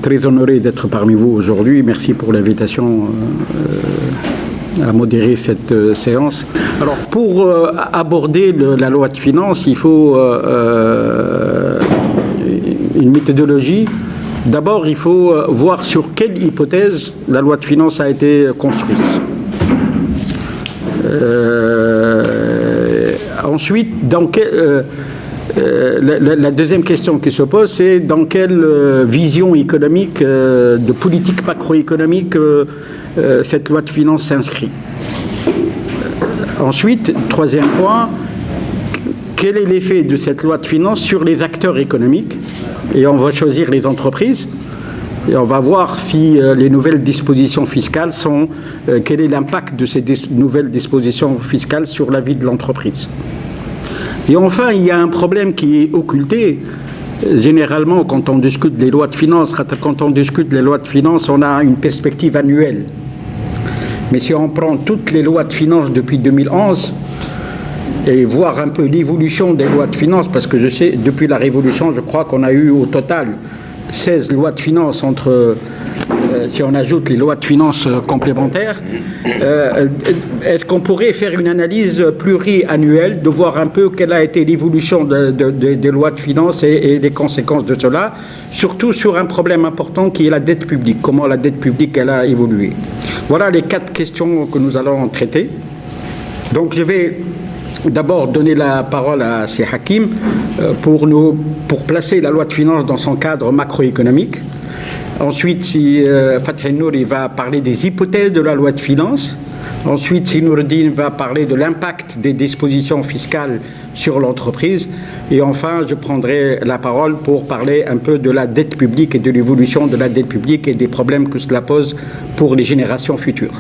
Très honoré d'être parmi vous aujourd'hui. Merci pour l'invitation à modérer cette séance. Alors, pour aborder la loi de finances, il faut une méthodologie. D'abord, il faut voir sur quelle hypothèse la loi de finances a été construite. Ensuite, la deuxième question qui se pose, c'est dans quelle vision économique, de politique macroéconomique, cette loi de finances s'inscrit. Ensuite, troisième point, quel est l'effet de cette loi de finances sur les acteurs économiques? Et on va choisir les entreprises. Et on va voir si les nouvelles dispositions fiscales sont... quel est l'impact de ces nouvelles dispositions fiscales sur la vie de l'entreprise. Et enfin, il y a un problème qui est occulté. Généralement, quand on discute des lois de finances, on a une perspective annuelle. Mais si on prend toutes les lois de finances depuis 2011 et voir un peu l'évolution des lois de finances, parce que je sais, depuis la Révolution, je crois qu'on a eu au total 16 lois de finances si on ajoute les lois de finances complémentaires, est-ce qu'on pourrait faire une analyse pluriannuelle, de voir un peu quelle a été l'évolution des lois de finances et les conséquences de cela, surtout sur un problème important qui est la dette publique, comment la dette publique elle a évolué. Voilà les 4 questions que nous allons traiter. Donc je vais d'abord donner la parole à C. Hakim pour placer la loi de finances dans son cadre macroéconomique. Ensuite, Fathi Nouri va parler des hypothèses de la loi de finances. Ensuite, Nourdine va parler de l'impact des dispositions fiscales sur l'entreprise. Et enfin, je prendrai la parole pour parler un peu de la dette publique et de l'évolution de la dette publique et des problèmes que cela pose pour les générations futures.